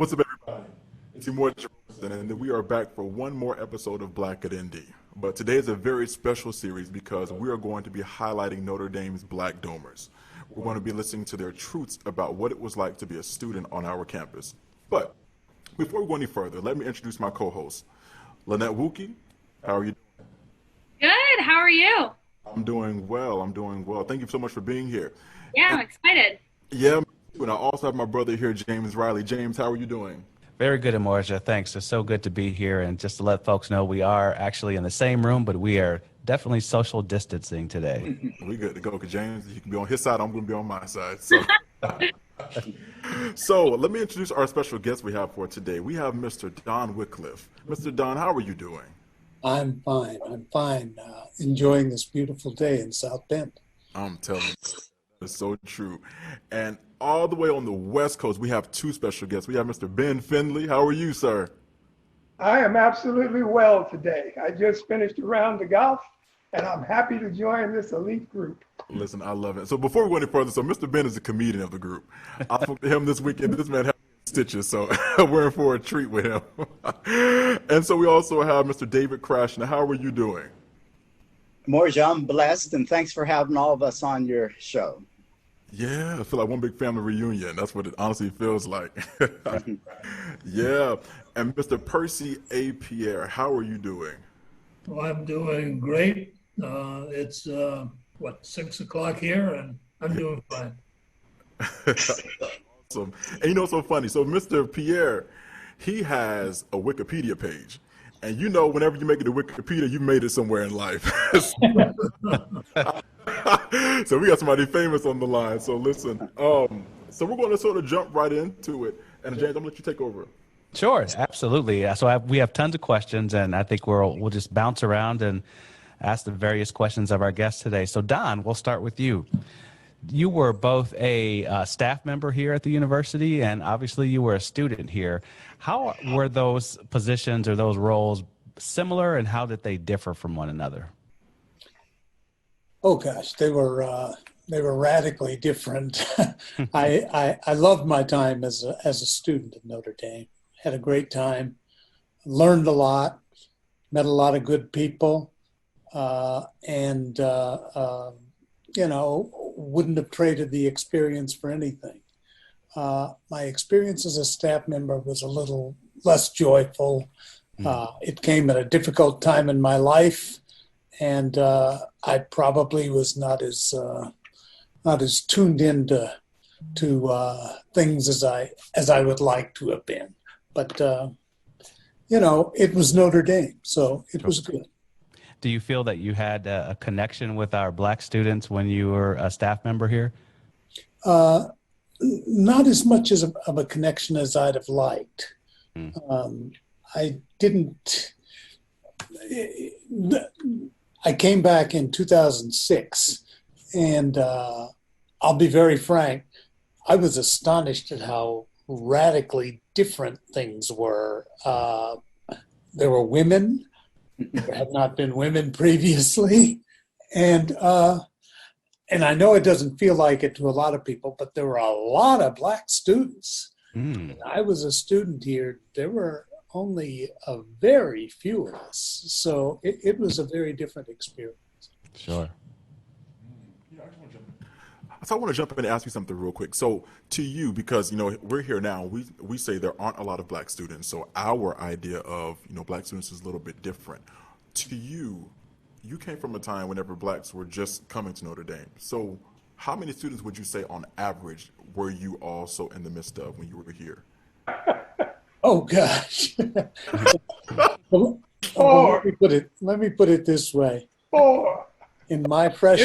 What's up, everybody? It's Emorja, and we are back for one more episode of Black at ND. But today is a very special series because we are going to be highlighting Notre Dame's Black Domers. We're going to be listening to their truths about what it was like to be a student on our campus. But before we go any further, let me introduce my co-host, Lynnette Wukie. How are you doing? Good. How are you? I'm doing well. Thank you so much for being here. Yeah, I'm excited. Yeah, and I also have my brother here, James Riley. James, how are you doing? Very good, Emorja. Thanks. It's so good to be here. And just to let folks know, we are actually in the same room, but we are definitely social distancing today. We good to go, because James, you can be on his side, I'm going to be on my side. So let me introduce our special guest we have for today. We have Mr. Don Wickliffe. Mr. Don, how are you doing? I'm fine. Enjoying this beautiful day in South Bend. I'm telling you, it's so true. And all the way on the West Coast, we have two special guests. We have Mr. Ben Finley. How are you, sir? I am absolutely well today. I just finished a round of golf, and I'm happy to join this elite group. Listen, I love it. So before we go any further, so Mr. Ben is the comedian of the group. I spoke to him this weekend. This man has stitches, so we're in for a treat with him. And so we also have Mr. David Krashna. How are you doing? Emorja, I'm blessed, and thanks for having all of us on your show. Yeah, I feel like one big family reunion. That's what it honestly feels like. Yeah. And Mr. Percy A. Pierre, how are you doing? Well, I'm doing great. It's 6 o'clock here, and I'm doing fine. Awesome. And you know, so funny. So Mr. Pierre, he has a Wikipedia page. And you know, whenever you make it to Wikipedia, you made it somewhere in life. So we got somebody famous on the line. So listen, so we're going to sort of jump right into it. And James, I'm going to let you take over. Sure, absolutely. So we have tons of questions, and I think we'll just bounce around and ask the various questions of our guests today. So Don, we'll start with you. You were both a staff member here at the university, and obviously you were a student here. How were those positions or those roles similar, and how did they differ from one another? Oh gosh, they were radically different. I loved my time as a student at Notre Dame. Had a great time, learned a lot, met a lot of good people, and wouldn't have traded the experience for anything. My experience as a staff member was a little less joyful. It came at a difficult time in my life, and I probably was not as tuned into things as I would like to have been. But it was Notre Dame, so it was good. Do you feel that you had a connection with our Black students when you were a staff member here? Not as much of a connection as I'd have liked. I didn't. I came back in 2006, and I'll be very frank, I was astonished at how radically different things were. There were women. There had not been women previously. And I know it doesn't feel like it to a lot of people, but there were a lot of Black students. When I was a student here, there were only a very few of us. So it was a very different experience. Sure. So I want to jump in and ask you something real quick. So to you, because, we're here now, we say there aren't a lot of Black students. So our idea of, Black students is a little bit different. To you, you came from a time whenever Blacks were just coming to Notre Dame. So how many students would you say on average were you also in the midst of when you were here? Oh, gosh. Four. Let me put it this way. Four. In my class.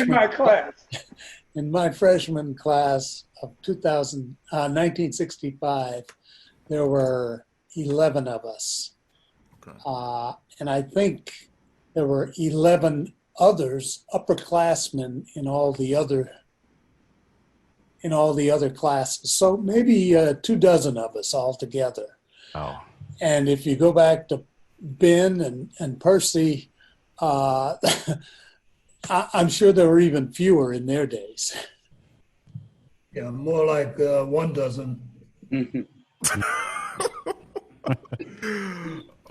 In my freshman class of 1965, there were 11 of us. Okay. And I think there were 11 others, upperclassmen in all the other classes. So maybe 24 of us altogether. Oh. And if you go back to Ben and Percy, I'm sure there were even fewer in their days. Yeah, more like 1 dozen.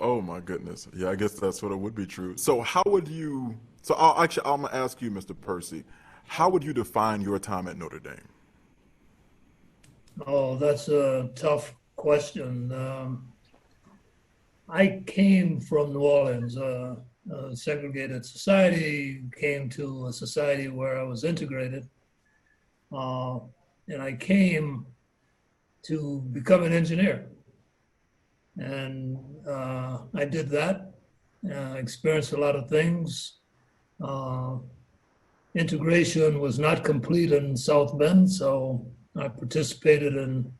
Oh my goodness. Yeah, I guess that sort of would be true. So how would you? So I'm gonna ask you, Mr. Percy, how would you define your time at Notre Dame? Oh, that's a tough question. I came from New Orleans, a segregated society, came to a society where I was integrated. And I came to become an engineer. And I did that, experienced a lot of things. Integration was not complete in South Bend, so I participated in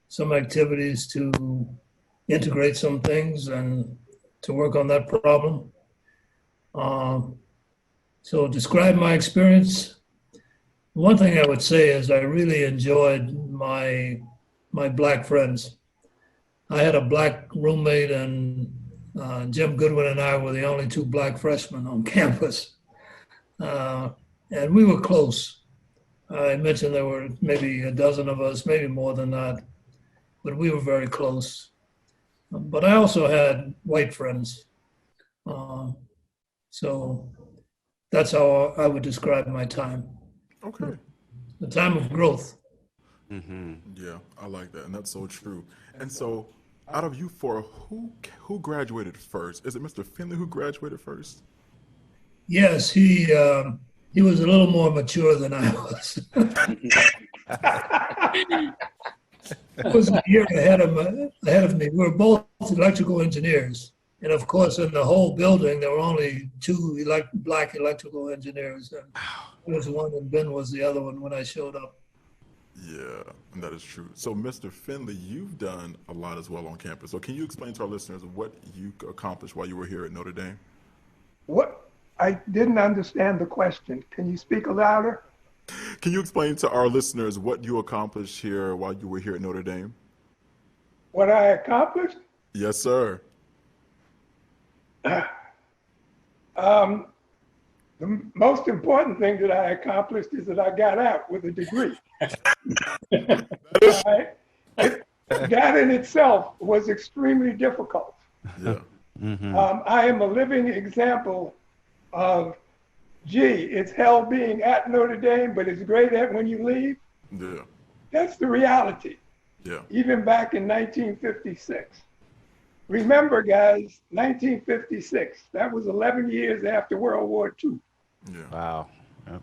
some activities to integrate some things and to work on that problem. So describe my experience. One thing I would say is I really enjoyed my Black friends. I had a Black roommate, and Jim Goodwin and I were the only two Black freshmen on campus. And we were close. I mentioned there were maybe a dozen of us, maybe more than that, but we were very close. But I also had white friends. So that's how I would describe my time. Okay. The time of growth. Mm-hmm. Yeah, I like that, and that's so true. And so, out of you four, who graduated first? Is it Mr. Finley who graduated first? Yes, he was a little more mature than I was. He was a year ahead of me. We were both electrical engineers. And of course, in the whole building, there were only two Black electrical engineers. And I was one and Ben was the other one when I showed up. Yeah, and that is true. So, Mr. Finley, you've done a lot as well on campus. So, can you explain to our listeners what you accomplished while you were here at Notre Dame? What? I didn't understand the question. Can you speak louder? Can you explain to our listeners what you accomplished here while you were here at Notre Dame? What I accomplished? Yes, sir. The most important thing that I accomplished is that I got out with a degree. Right? That in itself was extremely difficult. Yeah. Mm-hmm. I am a living example of, it's hell being at Notre Dame, but it's great at when you leave. Yeah. That's the reality. Yeah. Even back in 1956. Remember, guys, 1956, that was 11 years after World War II. Yeah. Wow. Yep.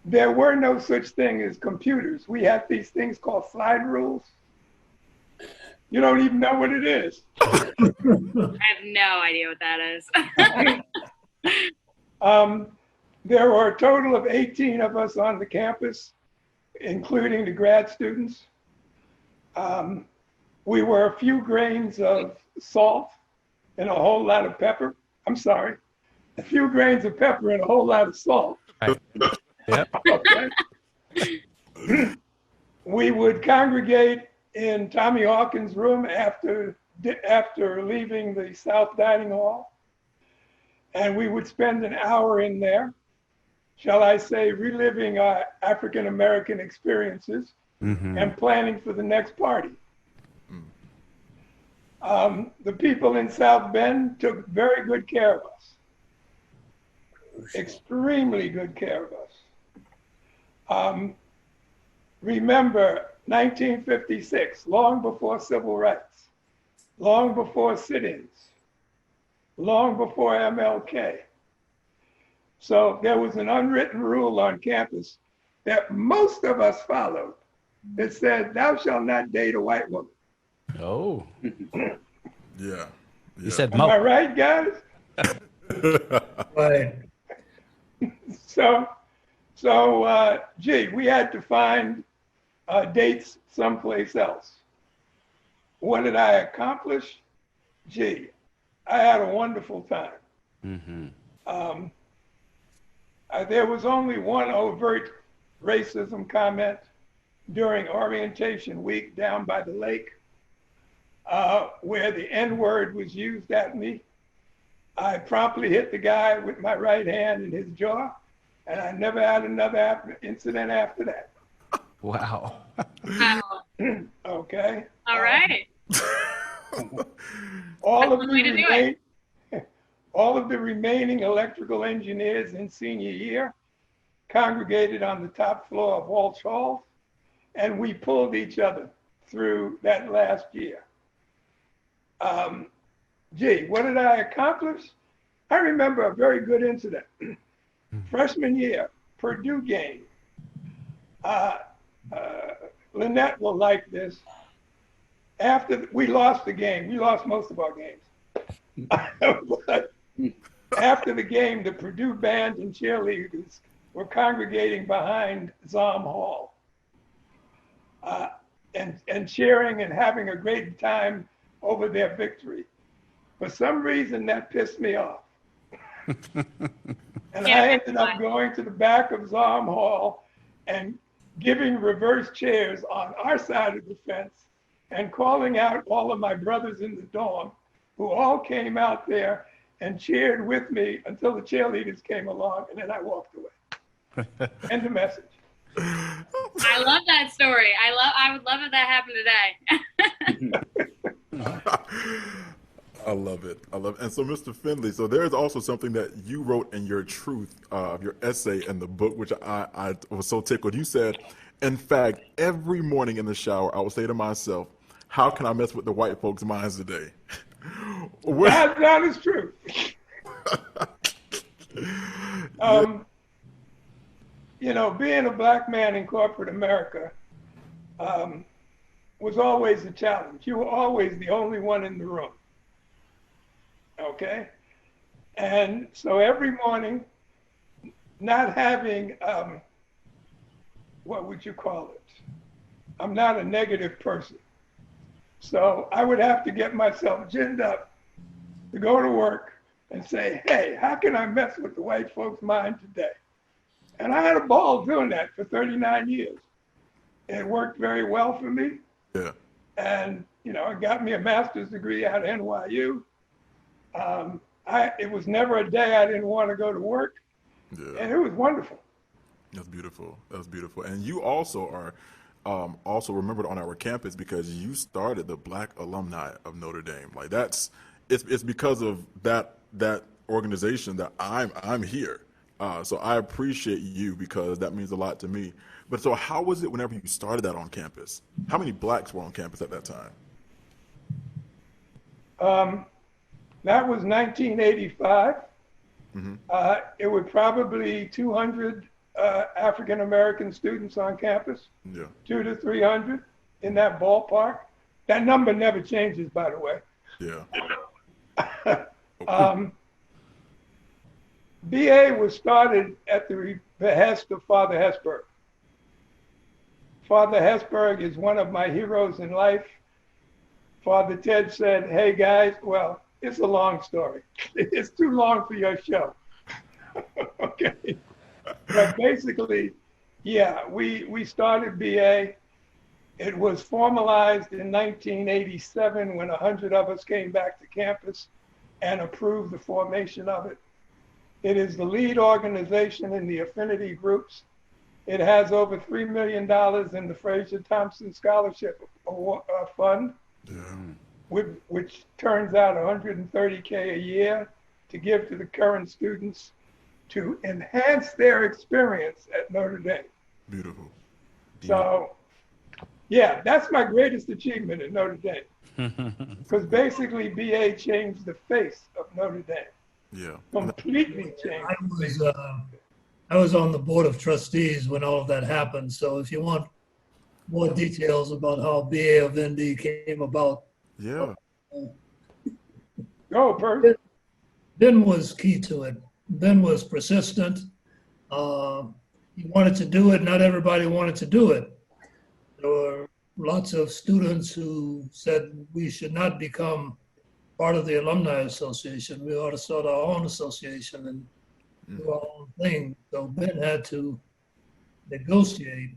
There were no such thing as computers. We had these things called slide rules. You don't even know what it is. I have no idea what that is. There were a total of 18 of us on the campus, including the grad students. We were a few grains of salt and a whole lot of pepper. I'm sorry, a few grains of pepper and a whole lot of salt. Right. Yep. Okay. We would congregate in Tommy Hawkins' room after leaving the South Dining Hall. And we would spend an hour in there, shall I say, reliving our African-American experiences and planning for the next party. The people in South Bend took very good care of us, extremely good care of us. Remember 1956, long before civil rights, long before sit-ins, long before MLK. So there was an unwritten rule on campus that most of us followed that said, "Thou shalt not date a white woman." Oh. Yeah. You said Am I right, guys? Right. So, we had to find dates someplace else. What did I accomplish? I had a wonderful time. There was only one overt racism comment during orientation week down by the lake, where the N-word was used at me. I promptly hit the guy with my right hand in his jaw, and I never had another incident after that. Wow. Wow. Okay. All right. All of That's one way to do it. all of the remaining electrical engineers in senior year congregated on the top floor of Walsh Hall, and we pulled each other through that last year. What did I accomplish? I remember a very good incident. Freshman year, Purdue game. Lynnette will like this. After we lost the game, we lost most of our games. But after the game, the Purdue band and cheerleaders were congregating behind Zom Hall and cheering and having a great time over their victory. For some reason, that pissed me off. And I ended up going to the back of Zom Hall and giving reverse chairs on our side of the fence and calling out all of my brothers in the dorm, who all came out there and cheered with me until the cheerleaders came along, and then I walked away. End of message. I love that story. I would love if that happened today. I love it. I love it. And so, Mr. Finley, so there's also something that you wrote in your truth of your essay in the book, which I was so tickled. You said, in fact, every morning in the shower, I would say to myself, how can I mess with the white folks' minds today? That is true. You know, being a black man in corporate America was always a challenge. You were always the only one in the room. Okay? And so every morning, not having, what would you call it? I'm not a negative person. So I would have to get myself ginned up to go to work and say, hey, how can I mess with the white folks' mind today? And I had a ball doing that for 39 years. It worked very well for me. Yeah. And, you know, it got me a master's degree out of NYU. It was never a day I didn't want to go to work. Yeah. And it was wonderful. That's beautiful. That's beautiful. And you also are also remembered on our campus because you started the Black Alumni of Notre Dame. Like it's because of that organization that I'm here. So I appreciate you because that means a lot to me. But so how was it whenever you started that on campus? How many blacks were on campus at that time? That was 1985. Mm-hmm. It was probably 200 African-American students on campus, Yeah. 200 to 300 in that ballpark. That number never changes, by the way. Yeah. BA was started at the behest of Father Hesburgh. Father Hesburgh is one of my heroes in life. Father Ted said, hey guys, well, it's a long story. It's too long for your show. Okay. But basically, yeah, we started BA. It was formalized in 1987 when 100 of us came back to campus and approved the formation of it. It is the lead organization in the affinity groups. It has over $3 million in the Fraser Thompson Scholarship Fund, which turns out $130K a year to give to the current students to enhance their experience at Notre Dame. Beautiful. So, yeah, that's my greatest achievement at Notre Dame. Because basically, BA changed the face of Notre Dame. Yeah. Completely changed. I was on the board of trustees when all of that happened. So if you want more details about how BA of ND came about, Yeah. Go, Percy. Ben was key to it. Ben was persistent. He wanted to do it. Not everybody wanted to do it. There were lots of students who said we should not become part of the Alumni Association. We ought to start our own association and do our own thing. So Ben had to negotiate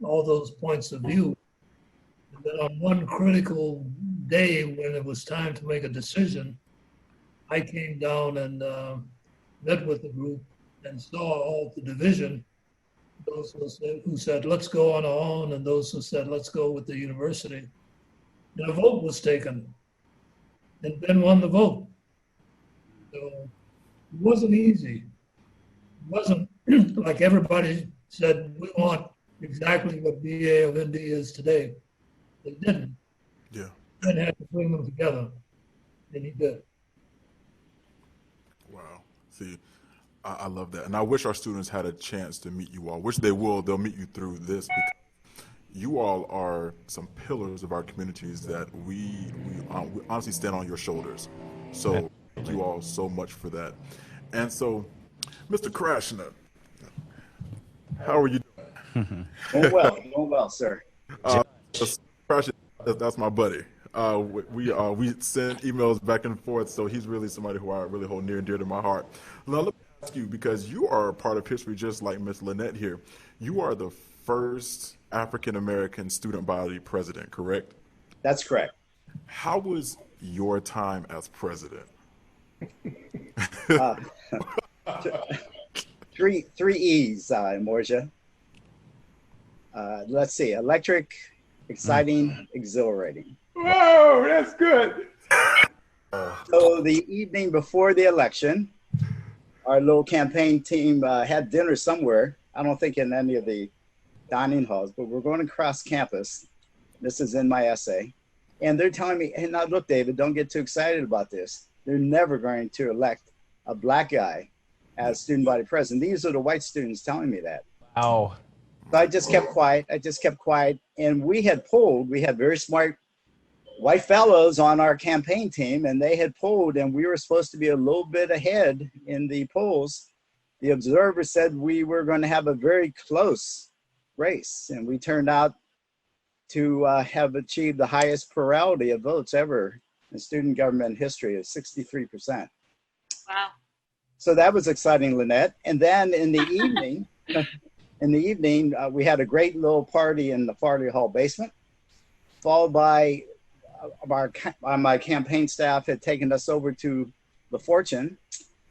all those points of view. And then on one critical day when it was time to make a decision, I came down and met with the group and saw all the division. Those who said, let's go on our own, and those who said, let's go with the university. and a vote was taken, and Ben won the vote. So it wasn't easy. It wasn't like everybody said, we want exactly what BA of ND is today. They didn't. Yeah. Ben had to bring them together, and he did. Wow. See, I love that. And I wish our students had a chance to meet you all, which they will. They'll meet you through this, because you all are some pillars of our communities that we honestly stand on your shoulders. So thank you all so much for that. And so, Mr. Krashna, how are you doing? Doing well, sir. Krashna, that's my buddy. We send emails back and forth, so he's really somebody who I really hold near and dear to my heart. Now, let me ask you, because you are a part of history just like Miss Lynnette here. You are the first African-American student body president, correct? That's correct. How was your time as president? Three E's, Emorja. Let's see, electric, exciting, exhilarating. Whoa, that's good. So the evening before the election, our little campaign team had dinner somewhere. I don't think in any of the dining halls, but we're going across campus. This is in my essay. And they're telling me, hey, now look, David, don't get too excited about this. They're never going to elect a black guy as student body president. These are the white students telling me that. Wow. So I just kept quiet. And we had very smart white fellows on our campaign team, and they had polled, and we were supposed to be a little bit ahead in the polls. The observer said we were going to have a very close race, and we turned out to have achieved the highest plurality of votes ever in student government history of 63%. Wow. So that was exciting, Lynnette. And then in the evening, we had a great little party in the Farley Hall basement, followed by my campaign staff had taken us over to the Fortune,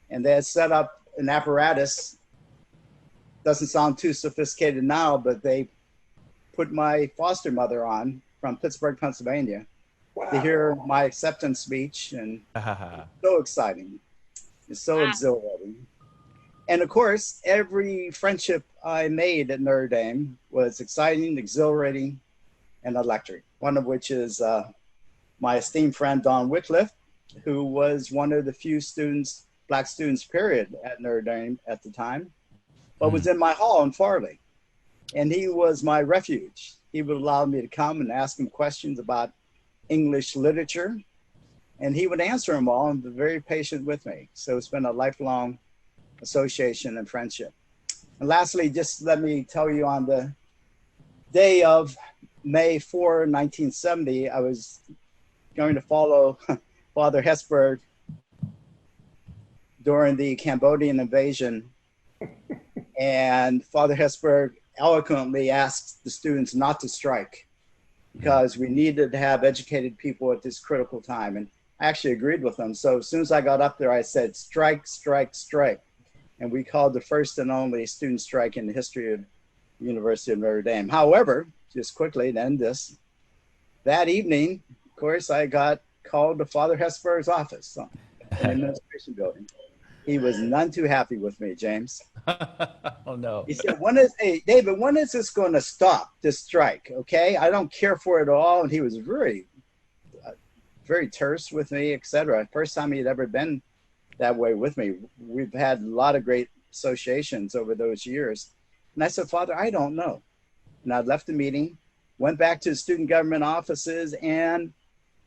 and they had set up an apparatus. Doesn't sound too sophisticated now, but they put my foster mother on from Pittsburgh, Pennsylvania, to hear my acceptance speech, and so exciting. It's so exhilarating. And of course, every friendship I made at Notre Dame was exciting, exhilarating, and electric. One of which is my esteemed friend, Don Wickliffe, who was one of the few students, black students, period, at Notre Dame at the time, but was in my hall in Farley. And he was my refuge. He would allow me to come and ask him questions about English literature, and he would answer them all and be very patient with me. So it's been a lifelong association and friendship. And lastly, just let me tell you, on the day of May 4, 1970, I was going to follow Father Hesburgh during the Cambodian invasion. And Father Hesburgh eloquently asked the students not to strike because we needed to have educated people at this critical time. And I actually agreed with them. So as soon as I got up there, I said, strike, strike, strike. And we called the first and only student strike in the history of the University of Notre Dame. However, just quickly to end this, that evening, of course, I got called to Father Hesburgh's office in the administration building. He was none too happy with me, James. Oh, no. He said, hey, David, when is this going to stop, this strike? Okay, I don't care for it at all. And he was very terse with me, etc. First time he'd ever been that way with me. We've had a lot of great associations over those years. And I said, Father, I don't know. And I left the meeting, went back to the student government offices, and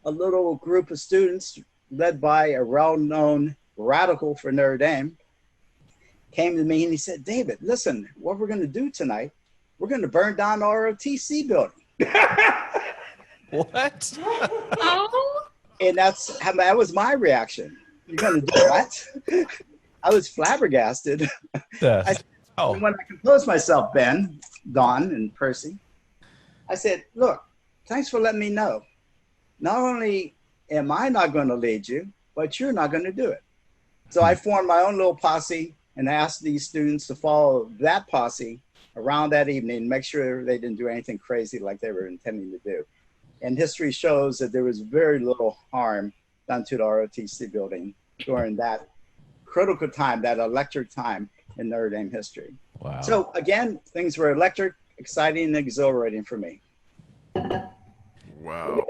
a little group of students led by a well-known radical for Notre Dame came to me and he said, David, listen, what we're going to do tonight, we're going to burn down our ROTC building. What? Oh. And that was my reaction. You're going to do what? I was flabbergasted. Yes. When I composed myself, Ben, Don, and Percy, I said, look, thanks for letting me know. Not only am I not going to lead you, but you're not going to do it. So I formed my own little posse and asked these students to follow that posse around that evening and make sure they didn't do anything crazy like they were intending to do. And history shows that there was very little harm done to the ROTC building during that critical time, that electric time in Notre Dame history. Wow. So again, things were electric, exciting, and exhilarating for me. Wow.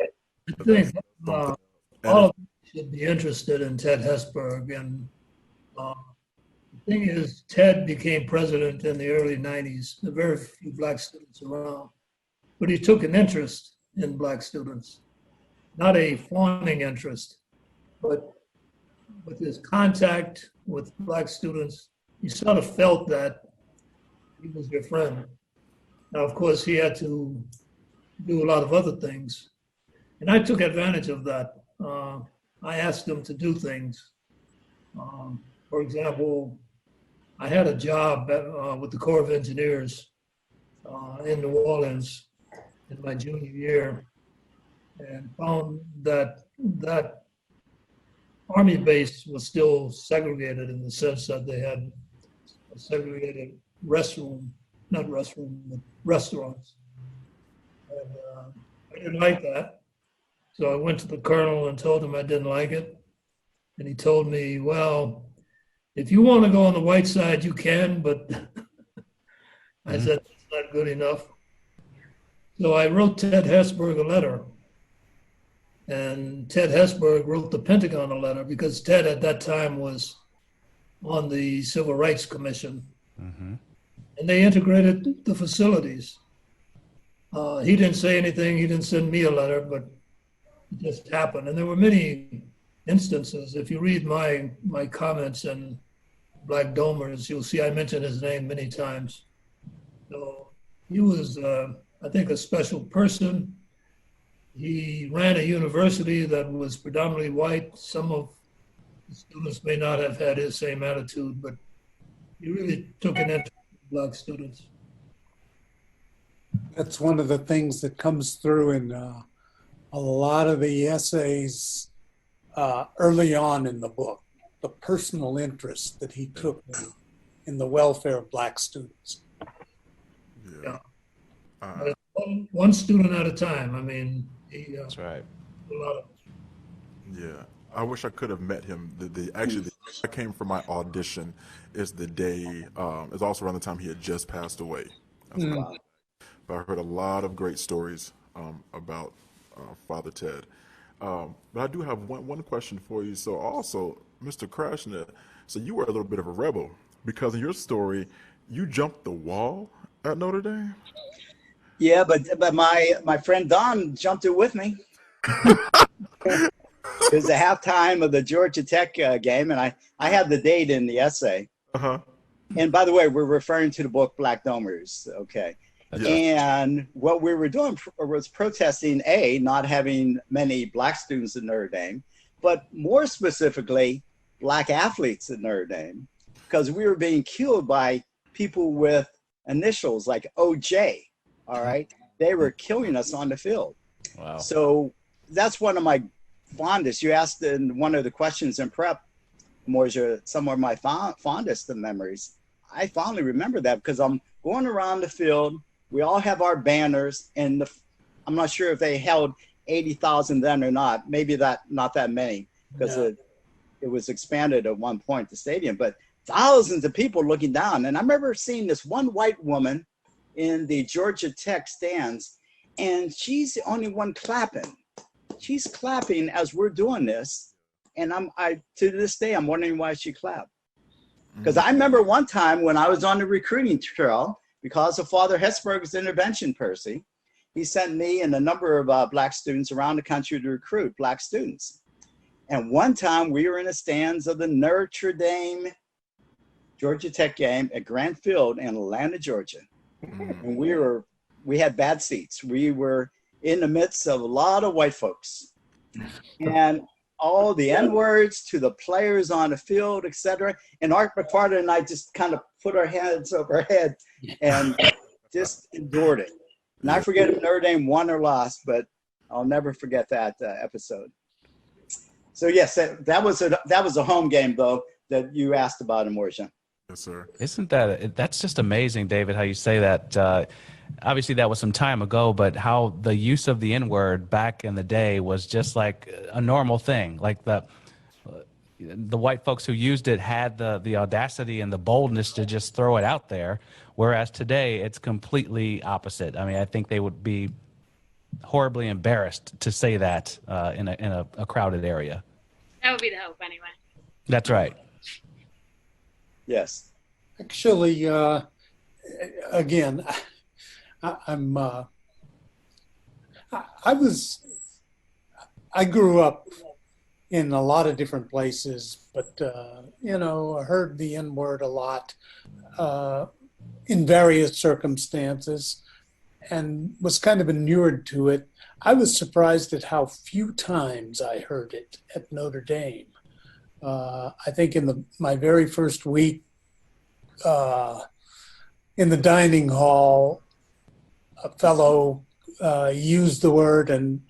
I think all of you should be interested in Ted Hesburgh. And the thing is, Ted became president in the early 90s. There were very few black students around. But he took an interest in black students, not a fawning interest, but with his contact with black students, you sort of felt that he was your friend. Now, of course, he had to do a lot of other things, and I took advantage of that. I asked him to do things. For example, I had a job with the Corps of Engineers in New Orleans in my junior year, and found that that Army base was still segregated in the sense that they had a segregated not restroom, but restaurants. And I didn't like that. So I went to the colonel and told him I didn't like it. And he told me, well, if you want to go on the white side, you can, but I said, that's not good enough. So I wrote Ted Hesburgh a letter. And Ted Hesburgh wrote the Pentagon a letter because Ted at that time was on the Civil Rights Commission. Mm-hmm. And they integrated the facilities. He didn't say anything. He didn't send me a letter, but it just happened. And there were many instances. If you read my comments in Black Domers, you'll see I mentioned his name many times. So he was, I think, a special person. He ran a university that was predominantly white. Some of the students may not have had his same attitude, but he really took an interest in black students. That's one of the things that comes through in a lot of the essays early on in the book, the personal interest that he took in the welfare of black students. Yeah. One student at a time. I mean, That's right. A lot of. Yeah, I wish I could have met him. Actually, the day I came for my audition is the day. It's also around the time he had just passed away. But I heard a lot of great stories about Father Ted. But I do have one question for you. So also, Mr. Krashna, so you were a little bit of a rebel because in your story, you jumped the wall at Notre Dame. Yeah, but my friend Don jumped it with me. It was the halftime of the Georgia Tech game, and I had the date in the essay. Uh-huh. And by the way, we're referring to the book Black Domers, okay? Yeah. And what we were doing was protesting, not having many black students at Notre Dame, but more specifically, black athletes at Notre Dame, because we were being killed by people with initials like OJ. All right. They were killing us on the field. Wow. So that's one of my fondest. You asked in one of the questions in prep, Emorja, some of my fondest of memories. I fondly remember that because I'm going around the field. We all have our banners, and I'm not sure if they held 80,000 then or not. Maybe not that many because it was expanded at one point, the stadium, but thousands of people looking down. And I remember seeing this one white woman in the Georgia Tech stands, and she's the only one clapping. She's clapping as we're doing this, and to this day I'm wondering why she clapped. Because I remember one time when I was on the recruiting trail, because of Father Hesburgh's intervention, Percy, he sent me and a number of black students around the country to recruit black students. And one time we were in the stands of the Notre Dame Georgia Tech game at Grant Field in Atlanta, Georgia. And we had bad seats. We were in the midst of a lot of white folks, and all the N-words to the players on the field, etc. And Art McFarland and I just kind of put our hands over our head and just endured it. And I forget if Notre Dame won or lost, but I'll never forget that episode. So yes, that was a home game though that you asked about, Emorja. Yes, sir. That's just amazing, David, how you say that. Obviously, that was some time ago, but how the use of the N-word back in the day was just like a normal thing. Like the white folks who used it had the audacity and the boldness to just throw it out there, whereas today it's completely opposite. I mean, I think they would be horribly embarrassed to say that in a crowded area. That would be the hope, anyway. That's right. Yes. Actually, again, I grew up in a lot of different places, but I heard the N-word a lot in various circumstances, and was kind of inured to it. I was surprised at how few times I heard it at Notre Dame. I think in my very first week in the dining hall, a fellow used the word, and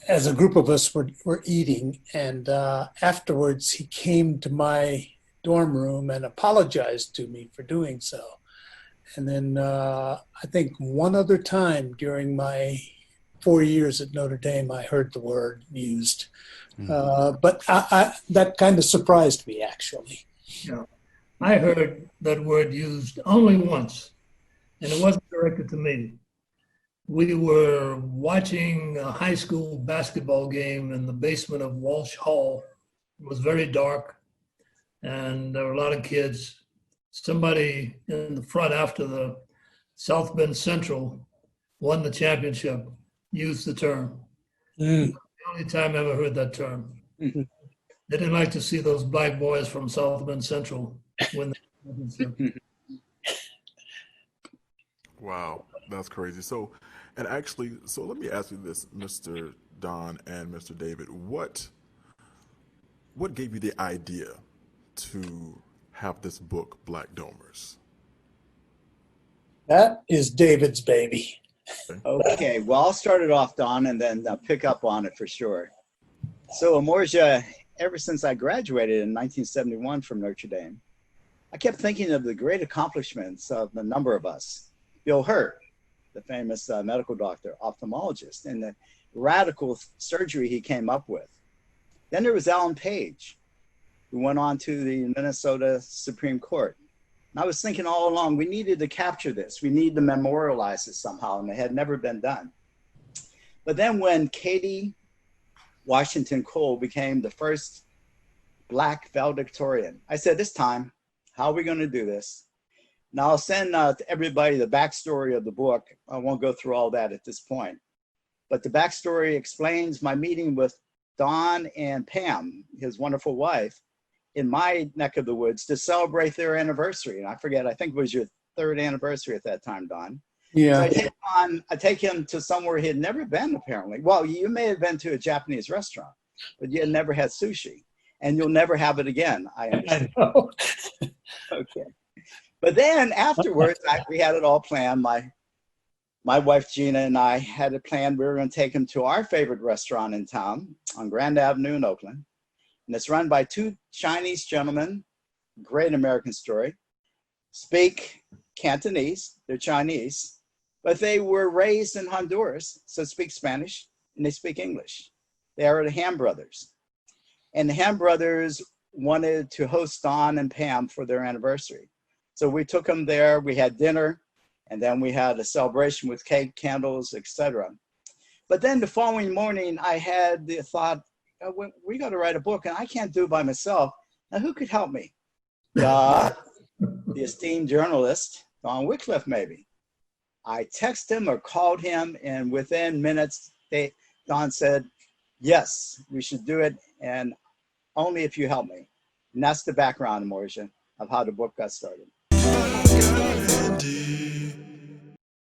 as a group of us were eating, and afterwards he came to my dorm room and apologized to me for doing so. And then I think one other time during my 4 years at Notre Dame, I heard the word used. But that kind of surprised me, actually. Yeah. I heard that word used only once, and it wasn't directed to me. We were watching a high school basketball game in the basement of Walsh Hall. It was very dark, and there were a lot of kids. Somebody in the front after the South Bend Central won the championship used the term. The only time I ever heard that term. Mm-hmm. They didn't like to see those black boys from South Bend Central win the championship. Wow, that's crazy. So let me ask you this, Mr. Don and Mr. David. What gave you the idea to have this book, Black Domers? That is David's baby. Okay, well, I'll start it off, Don, and then pick up on it for sure. So Emorja, ever since I graduated in 1971 from Notre Dame, I kept thinking of the great accomplishments of a number of us. Bill Hurt, the famous medical doctor, ophthalmologist, and the radical surgery he came up with. Then there was Alan Page, who went on to the Minnesota Supreme Court. And I was thinking all along, we needed to capture this. We need to memorialize it somehow, and it had never been done. But then when Katie Washington Cole became the first Black valedictorian, I said, this time, how are we going to do this? Now I'll send to everybody the backstory of the book. I won't go through all that at this point. But the backstory explains my meeting with Don and Pam, his wonderful wife, in my neck of the woods to celebrate their anniversary. And I forget, I think it was your third anniversary at that time, Don. Yeah. So I take him to somewhere he had never been, apparently. Well, you may have been to a Japanese restaurant, but you had never had sushi. And you'll never have it again, I understand. I know. Okay. But then afterwards, we had it all planned. My wife, Gina, and I had it planned. We were going to take him to our favorite restaurant in town on Grand Avenue in Oakland. And it's run by two Chinese gentlemen, great American story, speak Cantonese, they're Chinese, but they were raised in Honduras, so speak Spanish, and they speak English. They are the Ham brothers. And the Ham brothers wanted to host Don and Pam for their anniversary. So we took them there, we had dinner, and then we had a celebration with cake, candles, etc. But then the following morning, I had the thought, we got to write a book, and I can't do it by myself. Now, who could help me? The esteemed journalist, Don Wickliffe, maybe. I texted him or called him, and within minutes, Don said, yes, we should do it, and only if you help me. And that's the background, Emorja, of how the book got started.